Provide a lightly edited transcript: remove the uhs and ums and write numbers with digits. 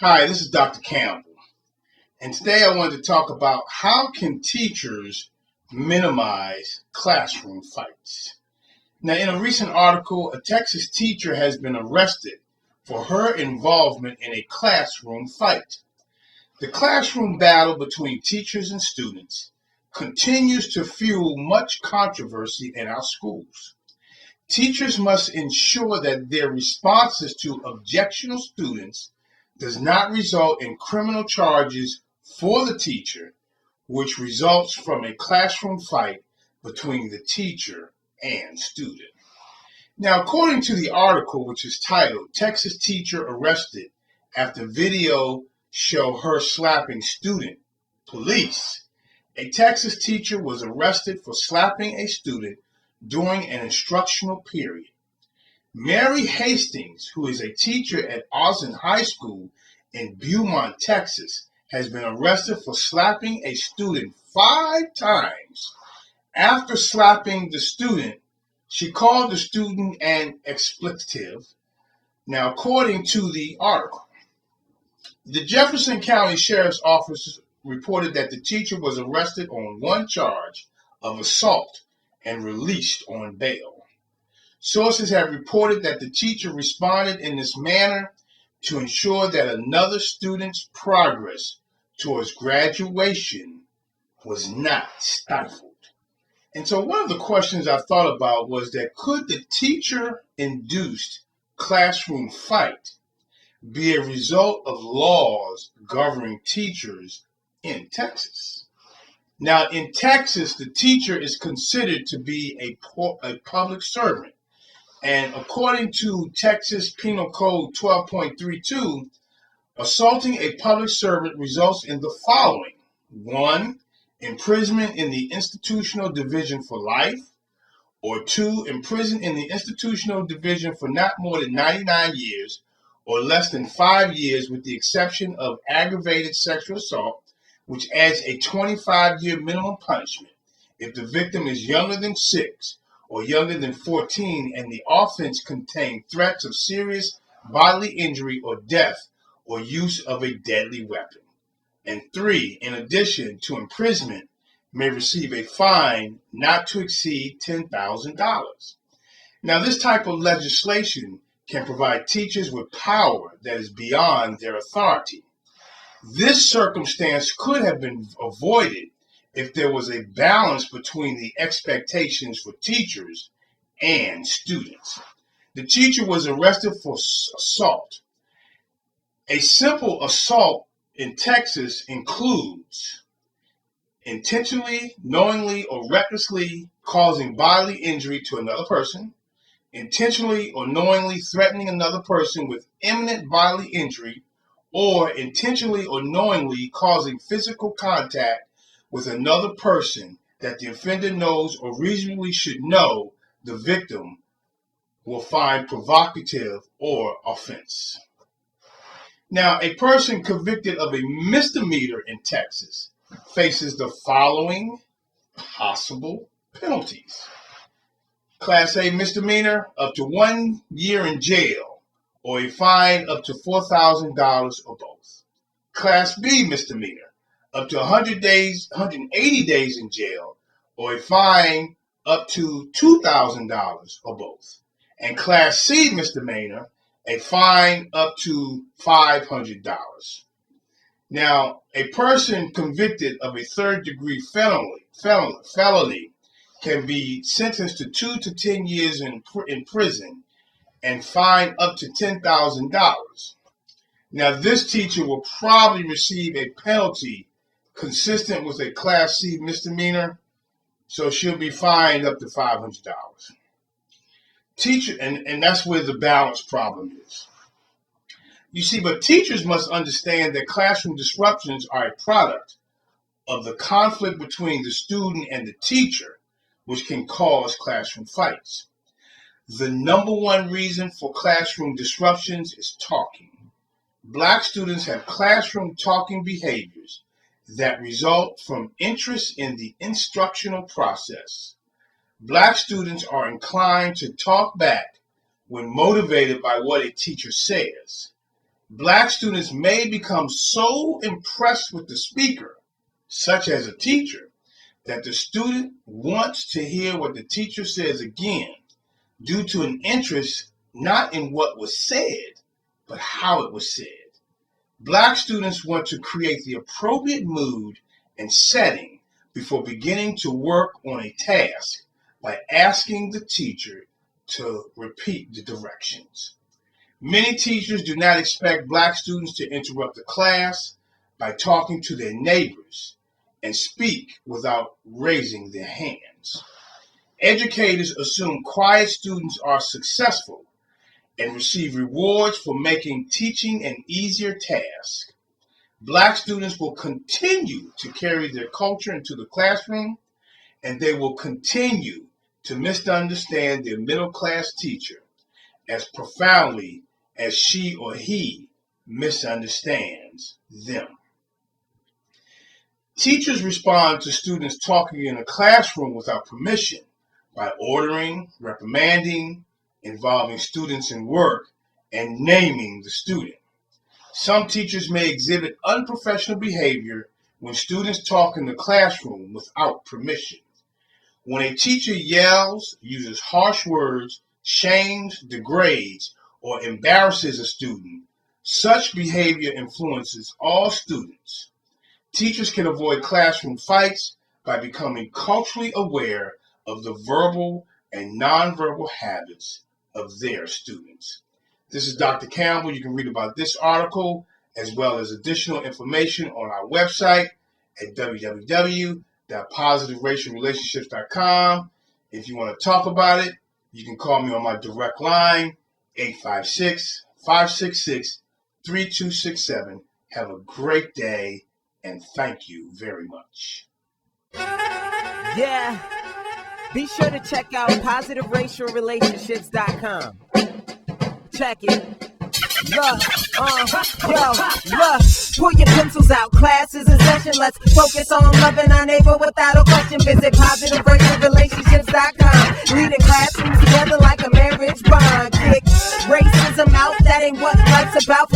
Hi, this is Dr. Campbell, and today I wanted to talk about how can teachers minimize classroom fights. Now, in a recent article, a Texas teacher has been arrested for her involvement in a classroom fight. The classroom battle between teachers and students continues to fuel much controversy in our schools. Teachers must ensure that their responses to objectionable students does not result in criminal charges for the teacher, which results from a classroom fight between the teacher and student. Now, according to the article, which is titled Texas Teacher Arrested After Video Show Her Slapping Student, Police, a Texas teacher was arrested for slapping a student during an instructional period. Mary Hastings, who is a teacher at Austin High School in Beaumont, Texas, has been arrested for slapping a student 5 times. After slapping the student, she called the student an expletive. Now, according to the article, the Jefferson County Sheriff's Office reported that the teacher was arrested on one charge of assault and released on bail. Sources have reported that the teacher responded in this manner to ensure that another student's progress towards graduation was not stifled. And so one of the questions I thought about was that could the teacher-induced classroom fight be a result of laws governing teachers in Texas? Now, in Texas, the teacher is considered to be a public servant. And according to Texas Penal Code 12.32, assaulting a public servant results in the following: 1, imprisonment in the institutional division for life, or 2, imprisonment in the institutional division for not more than 99 years or less than 5 years, with the exception of aggravated sexual assault, which adds a 25-year minimum punishment if the victim is younger than 6 or younger than 14 and the offense contained threats of serious bodily injury or death or use of a deadly weapon. And 3, in addition to imprisonment, may receive a fine not to exceed $10,000. Now, this type of legislation can provide teachers with power that is beyond their authority. This circumstance could have been avoided if there was a balance between the expectations for teachers and students. The teacher was arrested for assault. A simple assault in Texas includes intentionally, knowingly, or recklessly causing bodily injury to another person, intentionally or knowingly threatening another person with imminent bodily injury, or intentionally or knowingly causing physical contact with another person that the offender knows or reasonably should know the victim will find provocative or offense. Now, a person convicted of a misdemeanor in Texas faces the following possible penalties. Class A misdemeanor, up to 1 year in jail, or a fine up to $4,000 or both. Class B misdemeanor, up to 180 days in jail, or a fine up to $2,000 or both. And Class C misdemeanor, a fine up to $500. Now, a person convicted of a third-degree felony can be sentenced to 2 to 10 years in prison and fined up to $10,000. Now, this teacher will probably receive a penalty consistent with a Class C misdemeanor, so she'll be fined up to $500. Teacher, and that's where the balance problem is. You see, but teachers must understand that classroom disruptions are a product of the conflict between the student and the teacher, which can cause classroom fights. The number one reason for classroom disruptions is talking. Black students have classroom talking behaviors that result from interest in the instructional process. Black students are inclined to talk back when motivated by what a teacher says. Black students may become so impressed with the speaker, such as a teacher, that the student wants to hear what the teacher says again due to an interest not in what was said, but how it was said. Black students want to create the appropriate mood and setting before beginning to work on a task by asking the teacher to repeat the directions. Many teachers do not expect Black students to interrupt the class by talking to their neighbors and speak without raising their hands. Educators assume quiet students are successful and receive rewards for making teaching an easier task. Black students will continue to carry their culture into the classroom, and they will continue to misunderstand their middle-class teacher as profoundly as she or he misunderstands them. Teachers respond to students talking in a classroom without permission by ordering, reprimanding, involving students in work, and naming the student. Some teachers may exhibit unprofessional behavior when students talk in the classroom without permission. When a teacher yells, uses harsh words, shames, degrades, or embarrasses a student, such behavior influences all students. Teachers can avoid classroom fights by becoming culturally aware of the verbal and nonverbal habits of their students. This is Dr. Campbell. You can read about this article as well as additional information on our website at www.positiveracialrelationships.com. If you want to talk about it, you can call me on my direct line, 856-566-3267. Have a great day, and thank you very much. Yeah. Be sure to check out positiveracialrelationships.com. Check it. Look, pull your pencils out, class is in session. Let's focus on loving our neighbor without a question. Visit positiveracialrelationships.com. Leading classrooms together like a marriage bond. Kick racism out, that ain't what life's about.